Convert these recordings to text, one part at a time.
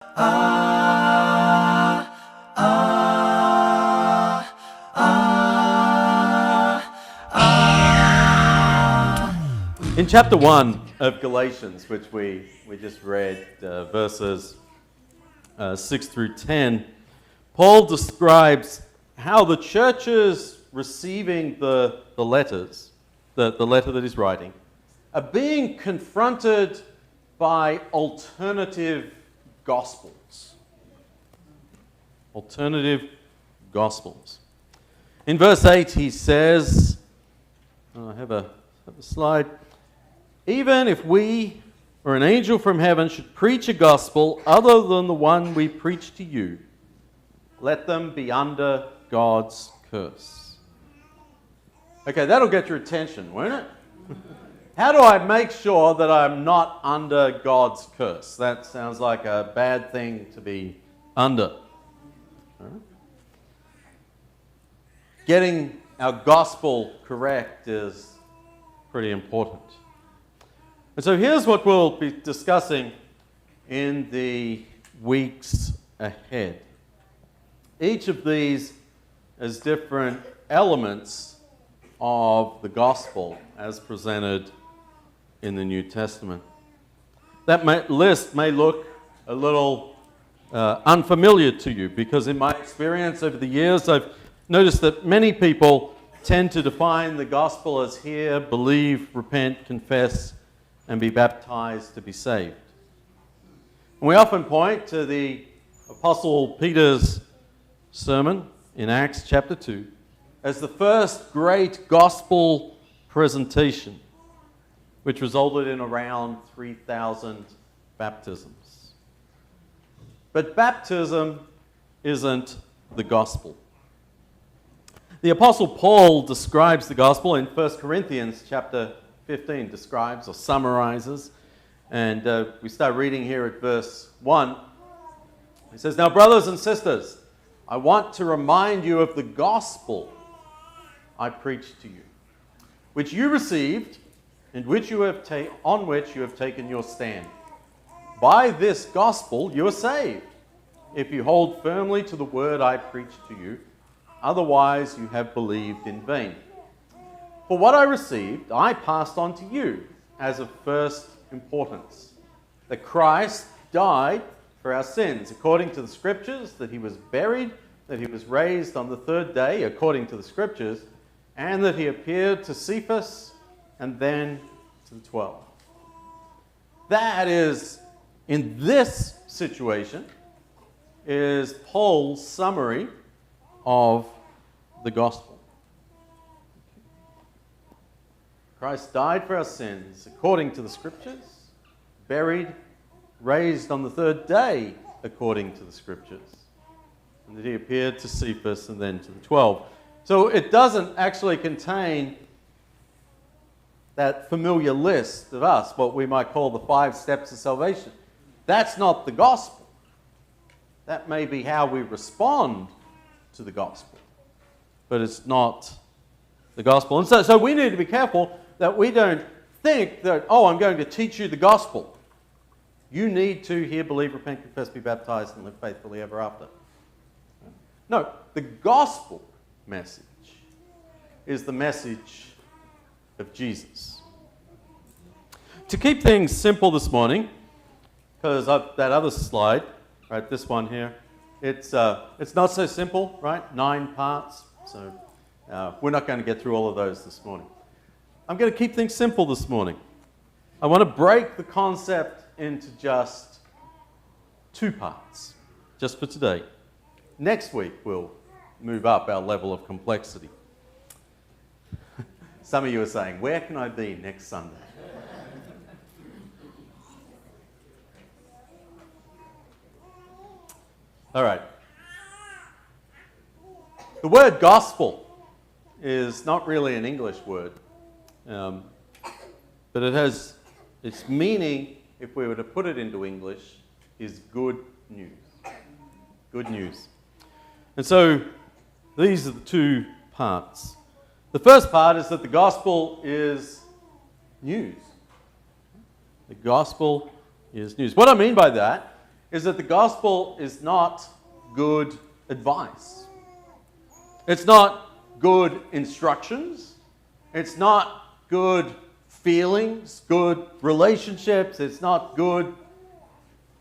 In chapter 1 of Galatians, which we just read, verses 6 through 10, Paul describes how the churches receiving the letters, the letter that he's writing, are being confronted by alternative gospels. Alternative gospels. In verse 8 he says, I have a slide, even if we or an angel from heaven should preach a gospel other than the one we preach to you, let them be under God's curse. Okay, that'll get your attention, won't it? How do I make sure that I'm not under God's curse? That sounds like a bad thing to be under. Right? Getting our gospel correct is pretty important. And so here's what we'll be discussing in the weeks ahead. Each of these is different elements of the gospel as presented in the New Testament. That list may look a little unfamiliar to you because in my experience over the years I've noticed that many people tend to define the gospel as hear, believe, repent, confess, and be baptized to be saved. And we often point to the Apostle Peter's sermon in Acts chapter 2 as the first great gospel presentation, which resulted in around 3,000 baptisms. But baptism isn't the gospel. The Apostle Paul describes the gospel in 1 Corinthians chapter 15, describes or summarizes. And we start reading here at verse 1. He says, "Now, brothers and sisters, I want to remind you of the gospel I preached to you, which you received, and on which you have taken your stand. By this gospel you are saved, if you hold firmly to the word I preached to you. Otherwise you have believed in vain. For what I received, I passed on to you as of first importance, that Christ died for our sins, according to the Scriptures, that he was buried, that he was raised on the third day, according to the Scriptures, and that he appeared to Cephas and then to the 12. That is, in this situation, is Paul's summary of the gospel. Christ died for our sins according to the Scriptures, buried, raised on the third day according to the Scriptures, and that he appeared to Cephas and then to the 12. So it doesn't actually contain that familiar list of us, what we might call the 5 steps of salvation. That's not the gospel. That may be how we respond to the gospel, but it's not the gospel. And so we need to be careful that we don't think that, I'm going to teach you the gospel. You need to hear, believe, repent, confess, be baptized, and live faithfully ever after. No, the gospel message is the message of Jesus. To keep things simple this morning, because that other slide, right, this one here, it's not so simple, right? 9 parts, so we're not going to get through all of those this morning. I'm going to keep things simple this morning. I want to break the concept into just 2 parts, just for today. Next week, we'll move up our level of complexity. Some of you are saying, where can I be next Sunday? All right. The word gospel is not really an English word, but it has its meaning, if we were to put it into English, is good news. Good news. And so these are the 2 parts. The first part is that the gospel is news. The gospel is news. What I mean by that is that the gospel is not good advice. It's not good instructions. It's not good feelings, good relationships. It's not good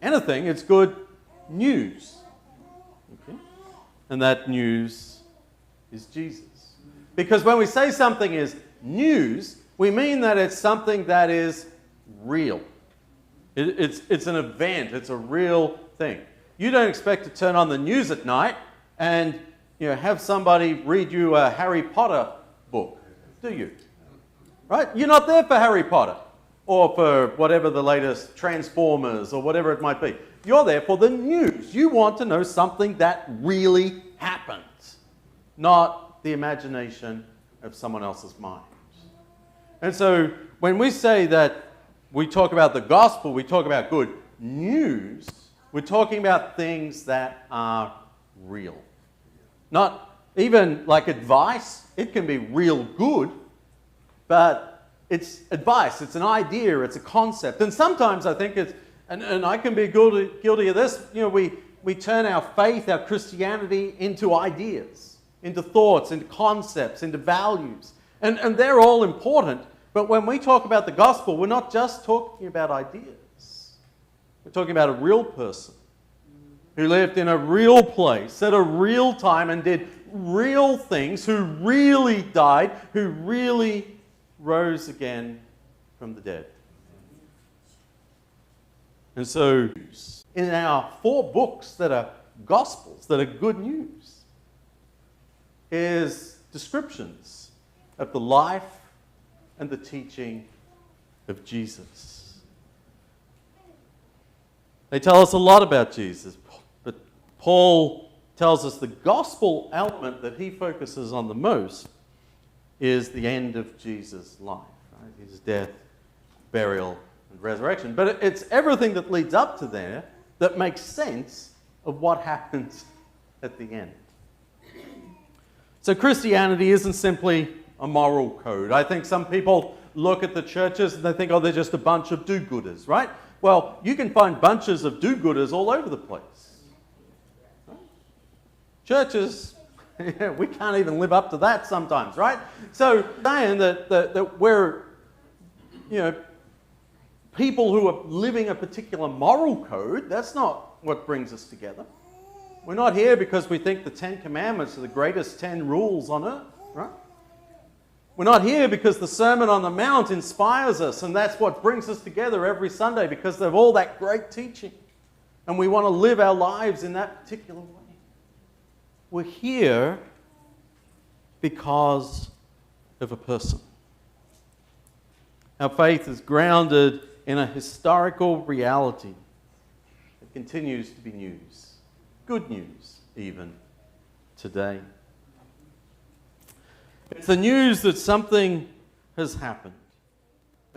anything. It's good news. Okay? And that news is Jesus. Because when we say something is news, we mean that it's something that is real. It's an event. It's a real thing. You don't expect to turn on the news at night and have somebody read you a Harry Potter book, do you? Right? You're not there for Harry Potter or for whatever the latest Transformers or whatever it might be. You're there for the news. You want to know something that really happened, not the imagination of someone else's mind. And so when we say that we talk about the gospel, we talk about good news, we're talking about things that are real. Not even like advice. It can be real good, but it's advice. It's an idea. It's a concept. And sometimes I think it's, and I can be guilty of this, we turn our faith, our Christianity into ideas, into thoughts, into concepts, into values. And they're all important. But when we talk about the gospel, we're not just talking about ideas. We're talking about a real person who lived in a real place at a real time and did real things, who really died, who really rose again from the dead. And so, in our 4 books that are gospels, that are good news, is descriptions of the life and the teaching of Jesus. They tell us a lot about Jesus, but Paul tells us the gospel element that he focuses on the most is the end of Jesus' life, right? His death, burial, and resurrection. But it's everything that leads up to there that makes sense of what happens at the end. So Christianity isn't simply a moral code. I think some people look at the churches and they think, oh, they're just a bunch of do-gooders, right? Well, you can find bunches of do-gooders all over the place. Right? Churches, we can't even live up to that sometimes, right? So saying that we're, people who are living a particular moral code, that's not what brings us together. We're not here because we think the 10 Commandments are the greatest 10 rules on earth, right? We're not here because the Sermon on the Mount inspires us and that's what brings us together every Sunday because of all that great teaching. And we want to live our lives in that particular way. We're here because of a person. Our faith is grounded in a historical reality that continues to be news. Good news, even today. It's the news that something has happened,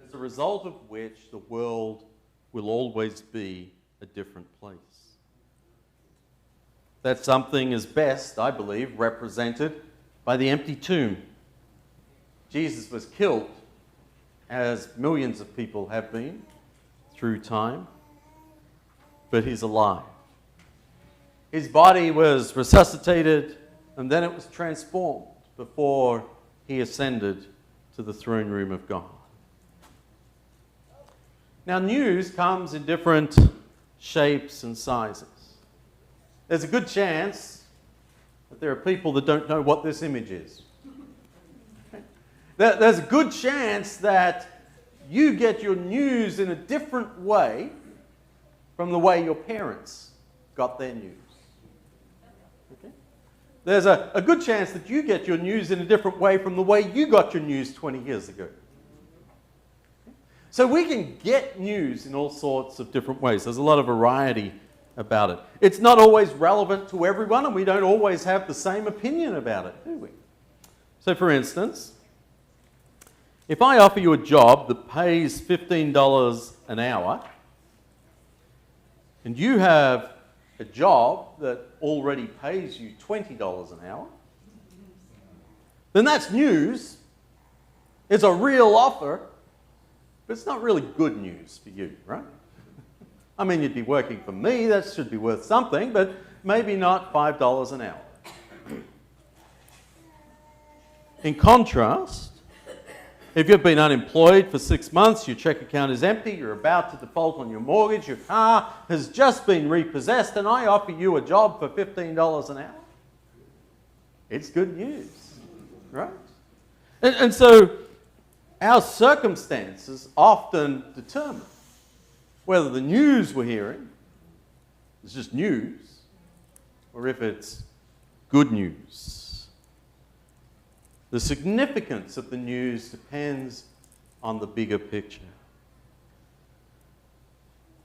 as a result of which the world will always be a different place. That something is best, I believe, represented by the empty tomb. Jesus was killed, as millions of people have been through time, but he's alive. His body was resuscitated, and then it was transformed before he ascended to the throne room of God. Now, news comes in different shapes and sizes. There's a good chance that there are people that don't know what this image is. There's a good chance that you get your news in a different way from the way your parents got their news. Okay? There's a good chance that you get your news in a different way from the way you got your news 20 years ago. Okay? So we can get news in all sorts of different ways. There's a lot of variety about it. It's not always relevant to everyone, and we don't always have the same opinion about it, do we? So for instance, if I offer you a job that pays $15 an hour, and you have a job that already pays you $20 an hour, then that's news. It's a real offer, but it's not really good news for you, right? I mean, you'd be working for me, that should be worth something, but maybe not $5 an hour. In contrast, if you've been unemployed for 6 months, your check account is empty, you're about to default on your mortgage, your car has just been repossessed, and I offer you a job for $15 an hour, it's good news, right? And so our circumstances often determine whether the news we're hearing is just news or if it's good news. The significance of the news depends on the bigger picture.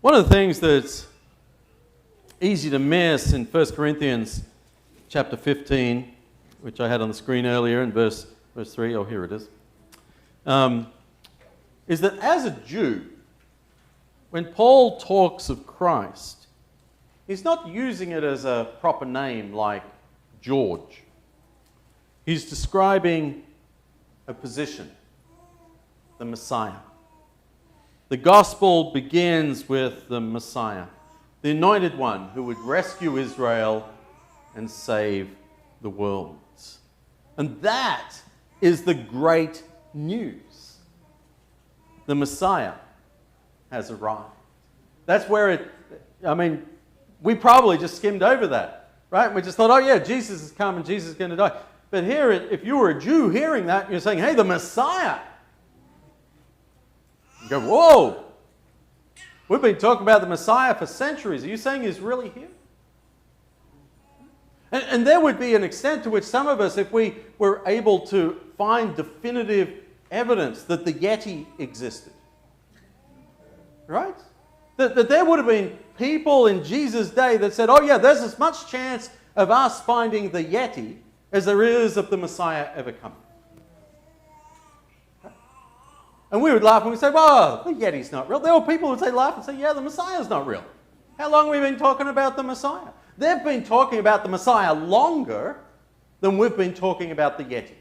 One of the things that's easy to miss in 1 Corinthians chapter 15, which I had on the screen earlier in verse 3, oh, here it is that as a Jew, when Paul talks of Christ, he's not using it as a proper name like George. He's describing a position, the Messiah. The gospel begins with the Messiah, the anointed one who would rescue Israel and save the world. And that is the great news. The Messiah has arrived. That's where we probably just skimmed over that, right? We just thought, oh yeah, Jesus has come and Jesus is going to die. But here, if you were a Jew hearing that, you're saying, hey, the Messiah. You go, whoa, we've been talking about the Messiah for centuries. Are you saying he's really here? And there would be an extent to which some of us, if we were able to find definitive evidence that the Yeti existed, right? That there would have been people in Jesus' day that said, oh yeah, there's as much chance of us finding the Yeti as there is of the Messiah ever coming. And we would laugh and we'd say, well, the Yeti's not real. There were people who would laugh and say, yeah, the Messiah's not real. How long have we been talking about the Messiah? They've been talking about the Messiah longer than we've been talking about the Yeti.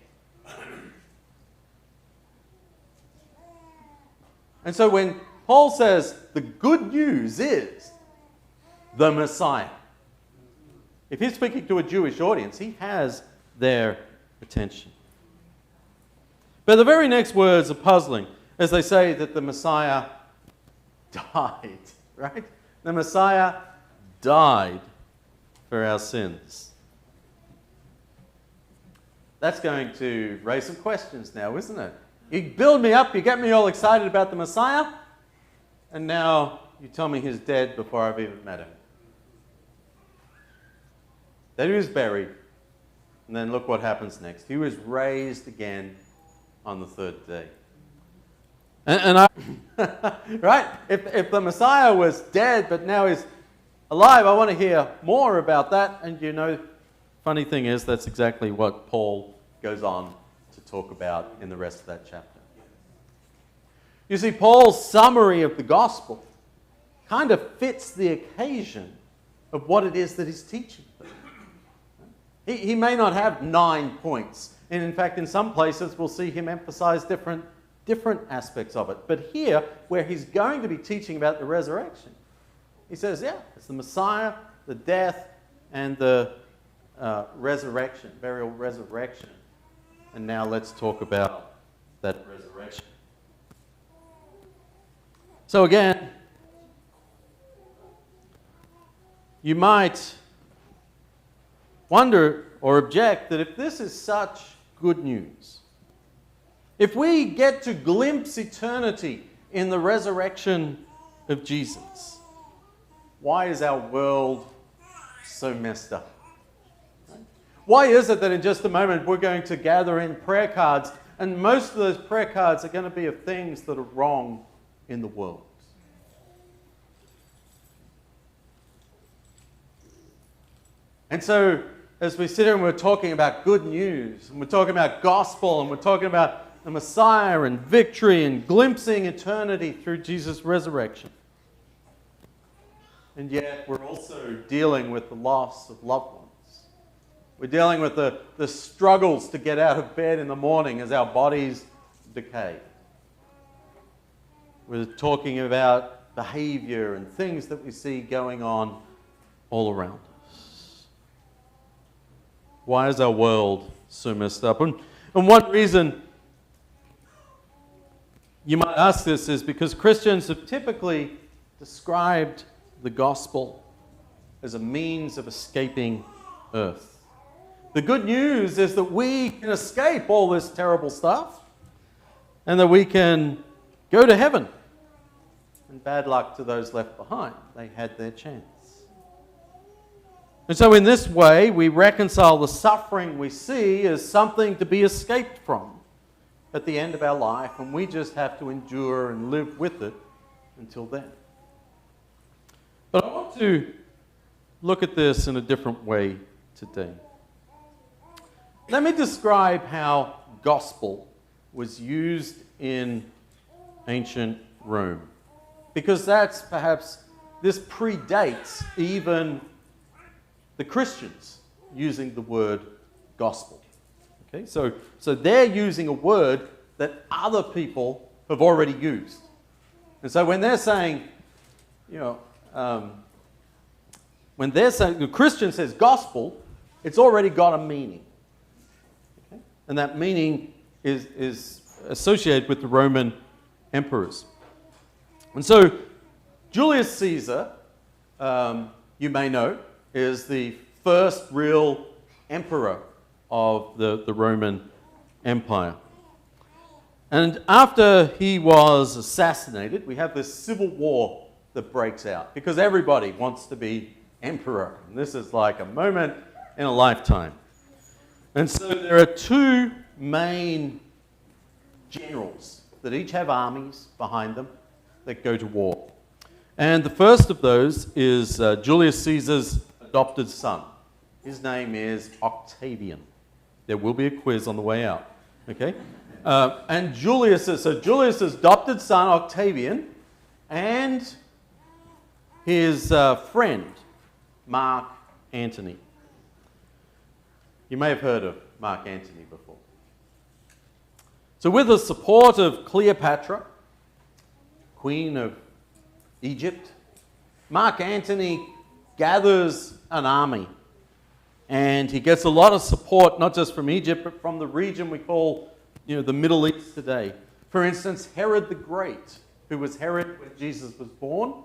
And so when Paul says the good news is the Messiah, if he's speaking to a Jewish audience, he has their attention. But the very next words are puzzling as they say that the Messiah died, right? The Messiah died for our sins. That's going to raise some questions now, isn't it? You build me up, you get me all excited about the Messiah, and now you tell me he's dead before I've even met him. That he was buried, and then look what happens next. He was raised again on the third day. Right? If the Messiah was dead, but now he's alive, I want to hear more about that. And you know, funny thing is, that's exactly what Paul goes on to talk about in the rest of that chapter. You see, Paul's summary of the gospel kind of fits the occasion of what it is that he's teaching. He may not have 9 points. And in fact, in some places, we'll see him emphasize different aspects of it. But here, where he's going to be teaching about the resurrection, he says, yeah, it's the Messiah, the death, and the resurrection, burial, resurrection. And now let's talk about that resurrection. So again, you might wonder or object that if this is such good news, if we get to glimpse eternity in the resurrection of Jesus, why is our world so messed up? Why is it that in just a moment we're going to gather in prayer cards, and most of those prayer cards are going to be of things that are wrong in the world? And so, as we sit here and we're talking about good news, and we're talking about gospel, and we're talking about the Messiah and victory and glimpsing eternity through Jesus' resurrection, and yet we're also dealing with the loss of loved ones. We're dealing with the struggles to get out of bed in the morning as our bodies decay. We're talking about behavior and things that we see going on all around us. Why is our world so messed up? And one reason you might ask this is because Christians have typically described the gospel as a means of escaping earth. The good news is that we can escape all this terrible stuff and that we can go to heaven. And bad luck to those left behind. They had their chance. And so in this way, we reconcile the suffering we see as something to be escaped from at the end of our life, and we just have to endure and live with it until then. But I want to look at this in a different way today. Let me describe how gospel was used in ancient Rome, because this predates even the Christians using the word gospel. Okay, so they're using a word that other people have already used. And so when they're saying, when the Christian says gospel, it's already got a meaning. Okay? And that meaning is associated with the Roman emperors. And so Julius Caesar, you may know, is the first real emperor of the Roman Empire. And after he was assassinated, we have this civil war that breaks out because everybody wants to be emperor. And this is like a moment in a lifetime. And so there are two main generals that each have armies behind them that go to war. And the first of those is Julius Caesar's adopted son. His name is Octavian. There will be a quiz on the way out. Okay? And Julius's adopted son, Octavian, and his friend, Mark Antony. You may have heard of Mark Antony before. So with the support of Cleopatra, Queen of Egypt, Mark Antony gathers an army. And he gets a lot of support, not just from Egypt, but from the region we call, the Middle East today. For instance, Herod the Great, who was Herod when Jesus was born,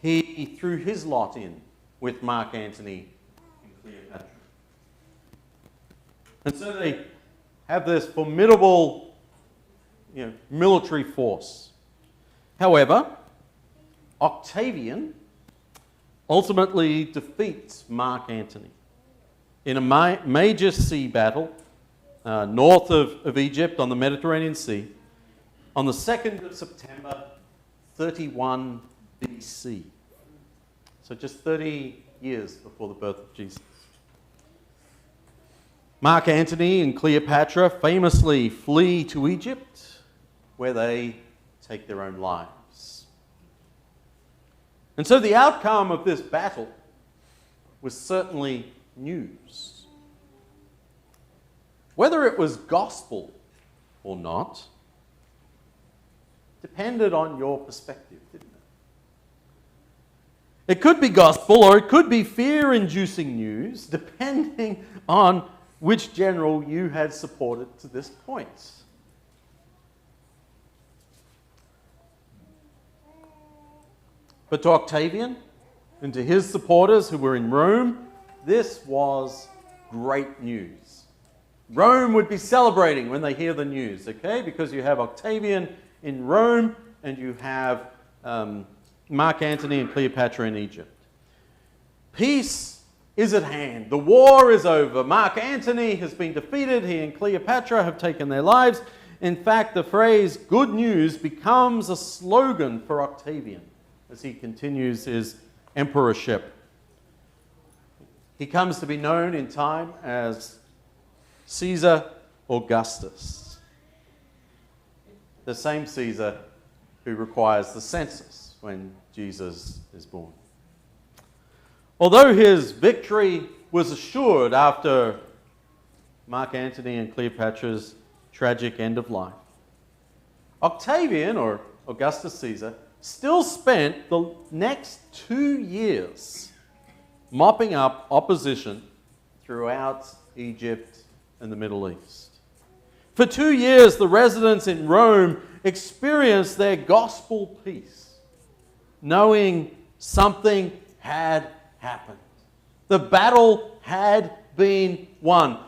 he threw his lot in with Mark Antony and Cleopatra. And so they have this formidable, military force. However, Octavian ultimately defeats Mark Antony in a major sea battle north of Egypt on the Mediterranean Sea on the 2nd of September, 31 BC. So just 30 years before the birth of Jesus. Mark Antony and Cleopatra famously flee to Egypt, where they take their own lives. And so the outcome of this battle was certainly news. Whether it was gospel or not depended on your perspective, didn't it? It could be gospel or it could be fear-inducing news, depending on which general you had supported to this point. But to Octavian and to his supporters who were in Rome, this was great news. Rome would be celebrating when they hear the news, okay? Because you have Octavian in Rome and you have Mark Antony and Cleopatra in Egypt. Peace is at hand. The war is over. Mark Antony has been defeated. He and Cleopatra have taken their lives. In fact, the phrase good news becomes a slogan for Octavian as he continues his emperorship. He comes to be known in time as Caesar Augustus, the same Caesar who requires the census when Jesus is born. Although his victory was assured after Mark Antony and Cleopatra's tragic end of life, Octavian, or Augustus Caesar, still spent the next 2 years mopping up opposition throughout Egypt and the Middle East. For 2 years, the residents in Rome experienced their gospel peace, knowing something had happened. The battle had been won.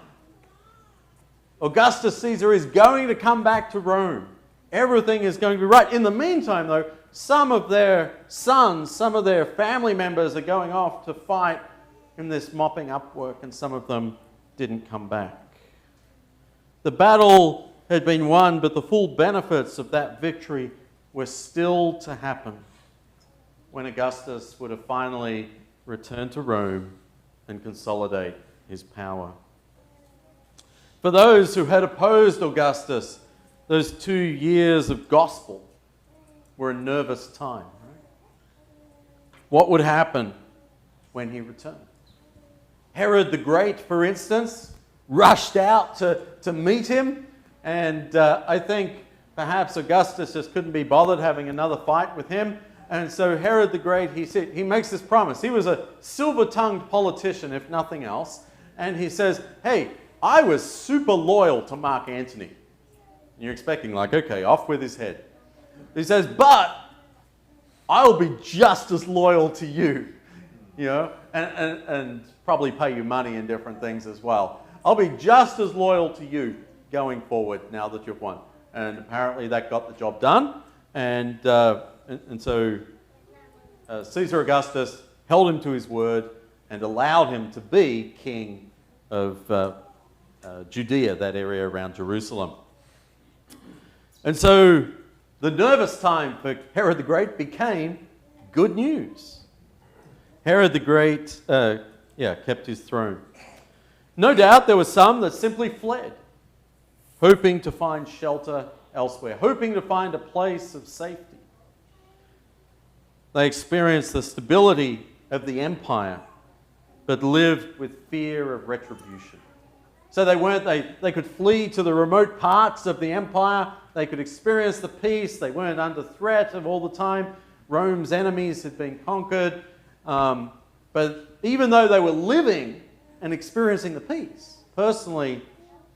Augustus Caesar is going to come back to Rome. Everything is going to be right. In the meantime, though, some of their sons, some of their family members are going off to fight in this mopping up work, and some of them didn't come back. The battle had been won, but the full benefits of that victory were still to happen when Augustus would have finally returned to Rome and consolidate his power. For those who had opposed Augustus, those 2 years of gospel were a nervous time. Right? What would happen when he returned? Herod the Great, for instance, rushed out to meet him, and I think perhaps Augustus just couldn't be bothered having another fight with him. And so Herod the Great, he makes this promise. He was a silver-tongued politician, if nothing else. And he says, hey, I was super loyal to Mark Antony. And you're expecting like, okay, off with his head. He says, but I'll be just as loyal to you, you know, and probably pay you money and different things as well. I'll be just as loyal to you going forward now that you've won. And apparently that got the job done. And so Caesar Augustus held him to his word and allowed him to be king of Judea, that area around Jerusalem. And so the nervous time for Herod the Great became good news. Herod the Great kept his throne. No doubt there were some that simply fled, hoping to find shelter elsewhere, hoping to find a place of safety. They experienced the stability of the empire, but lived with fear of retribution. So they could flee to the remote parts of the empire. They could experience the peace. They weren't under threat of all the time. Rome's enemies had been conquered. But even though they were living and experiencing the peace, personally,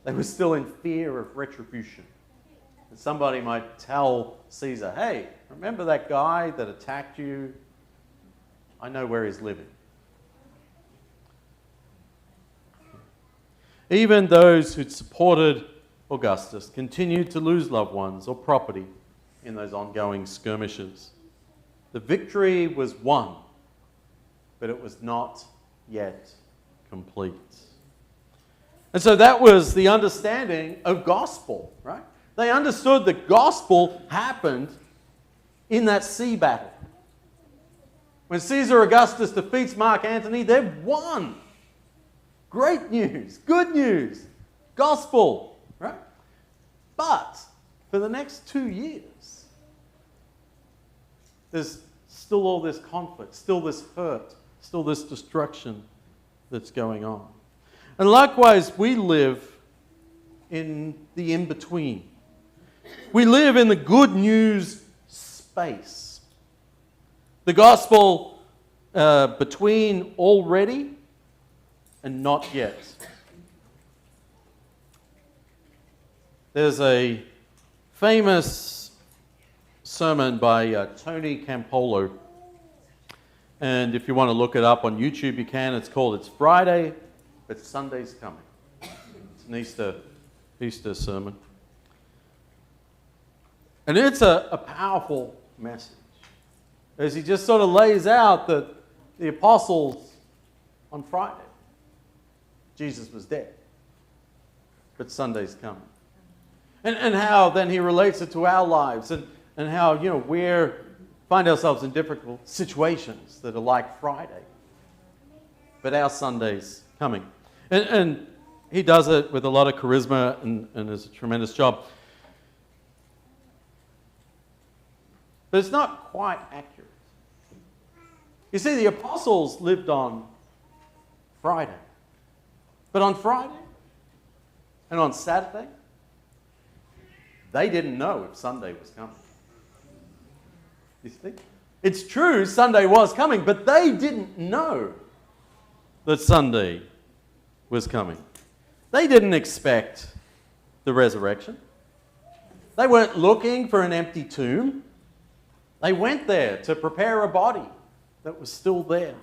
they were still in fear of retribution. And somebody might tell Caesar, hey, remember that guy that attacked you? I know where he's living. Even those who'd supported Augustus continued to lose loved ones or property in those ongoing skirmishes. The victory was won, but it was not yet complete. And so that was the understanding of gospel, right? They understood that gospel happened in that sea battle. When Caesar Augustus defeats Mark Antony, they've won. Great news, good news, gospel, right? But for the next 2 years, there's still all this conflict, still this hurt, still this destruction that's going on. And likewise, we live in the in-between. We live in the good news space. The gospel between already and not yet. There's a famous sermon by Tony Campolo, and if you want to look it up on YouTube, you can. It's called "It's Friday, but Sunday's Coming." It's an Easter sermon, and it's a powerful message, as he just sort of lays out that the apostles on Friday, Jesus was dead, but Sunday's coming. And how then he relates it to our lives, and how, you know, we find ourselves in difficult situations that are like Friday, but our Sunday's coming. And he does it with a lot of charisma and does a tremendous job. But it's not quite accurate. You see, the apostles lived on Friday. But on Friday and on Saturday, they didn't know if Sunday was coming. You see? It's true, Sunday was coming, but they didn't know that Sunday was coming. They didn't expect the resurrection. They weren't looking for an empty tomb. They went there to prepare a body that was still there.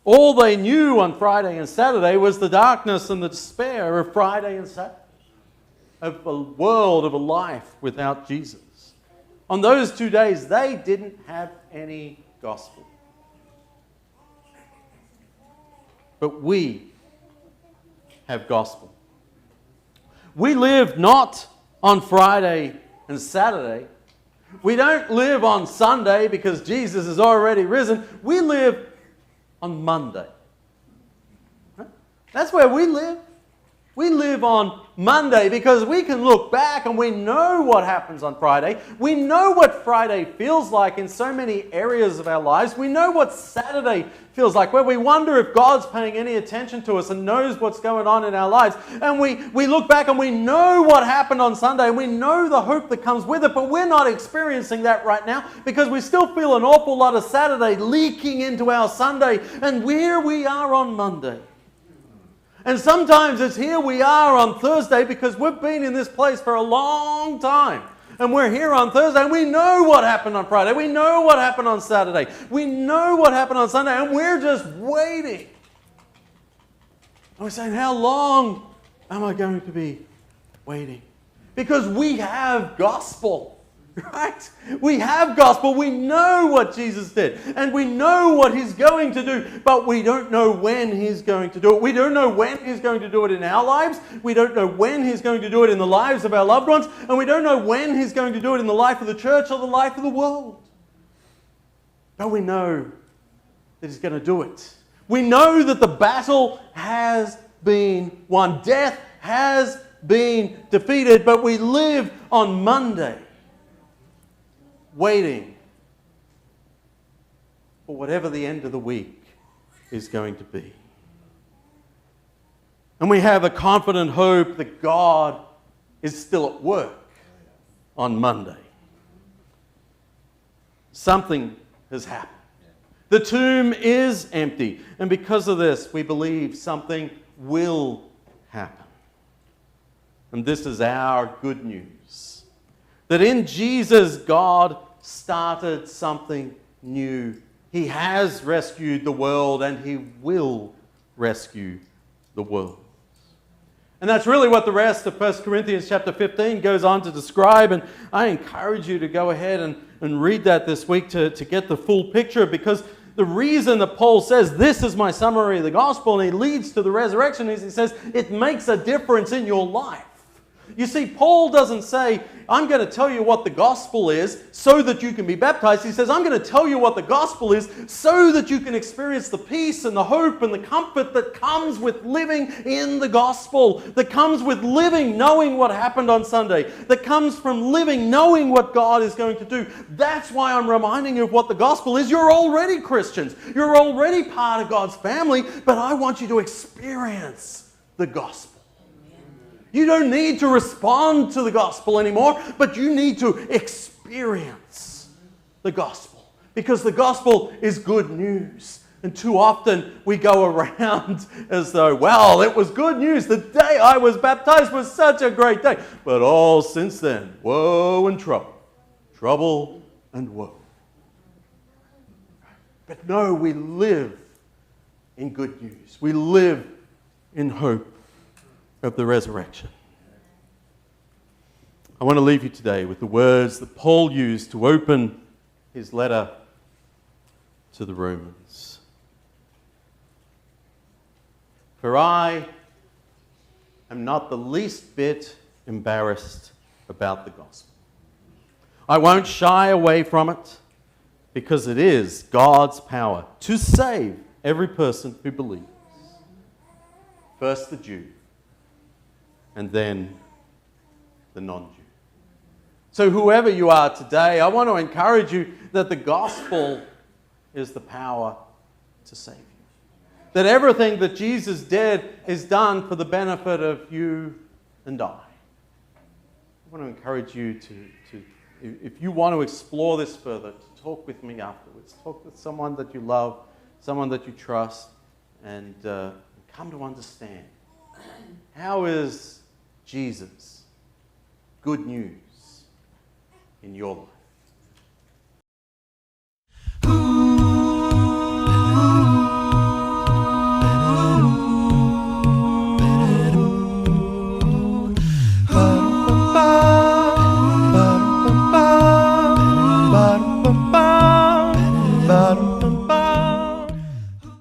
All they knew on Friday and Saturday was the darkness and the despair of Friday and Saturday, of a world, of a life without Jesus. On those 2 days, they didn't have any gospel. But we have gospel. We live not on Friday and Saturday. We don't live on Sunday because Jesus is already risen. We live on Monday. That's where we live. We live on Monday because we can look back and we know what happens on Friday. We know what Friday feels like in so many areas of our lives. We know what Saturday feels like, where we wonder if God's paying any attention to us and knows what's going on in our lives. And we look back and we know what happened on Sunday and we know the hope that comes with it, but we're not experiencing that right now because we still feel an awful lot of Saturday leaking into our Sunday, and here we are on Monday. And sometimes it's here we are on Thursday because we've been in this place for a long time. And we're here on Thursday and we know what happened on Friday. We know what happened on Saturday. We know what happened on Sunday, and we're just waiting. And we're saying, how long am I going to be waiting? Because we have gospel. Right? We have gospel. We know what Jesus did. And we know what He's going to do. But we don't know when He's going to do it. We don't know when He's going to do it in our lives. We don't know when He's going to do it in the lives of our loved ones. And we don't know when He's going to do it in the life of the church or the life of the world. But we know that He's going to do it. We know that the battle has been won. Death has been defeated. But we live on Monday, waiting for whatever the end of the week is going to be. And we have a confident hope that God is still at work on Monday. Something has happened. The tomb is empty. And because of this, we believe something will happen. And this is our good news. That in Jesus, God started something new. He has rescued the world and He will rescue the world. And that's really what the rest of 1 Corinthians chapter 15 goes on to describe. And I encourage you to go ahead and read that this week to get the full picture, because the reason that Paul says, this is my summary of the gospel, and he leads to the resurrection, is he says it makes a difference in your life. You see, Paul doesn't say, I'm going to tell you what the gospel is so that you can be baptized. He says, I'm going to tell you what the gospel is so that you can experience the peace and the hope and the comfort that comes with living in the gospel, that comes with living knowing what happened on Sunday, that comes from living knowing what God is going to do. That's why I'm reminding you of what the gospel is. You're already Christians. You're already part of God's family, but I want you to experience the gospel. You don't need to respond to the gospel anymore, but you need to experience the gospel, because the gospel is good news. And too often we go around as though, well, it was good news. The day I was baptized was such a great day. But all since then, woe and trouble. Trouble and woe. But no, we live in good news. We live in hope of the resurrection. I want to leave you today with the words that Paul used to open his letter to the Romans. For I am not the least bit embarrassed about the gospel. I won't shy away from it, because it is God's power to save every person who believes. First the Jew, and then the non-Jew. So whoever you are today, I want to encourage you that the gospel is the power to save you. That everything that Jesus did is done for the benefit of you and I. I want to encourage you to if you want to explore this further, to talk with me afterwards. Talk with someone that you love, someone that you trust, and come to understand, how is Jesus good news in your life?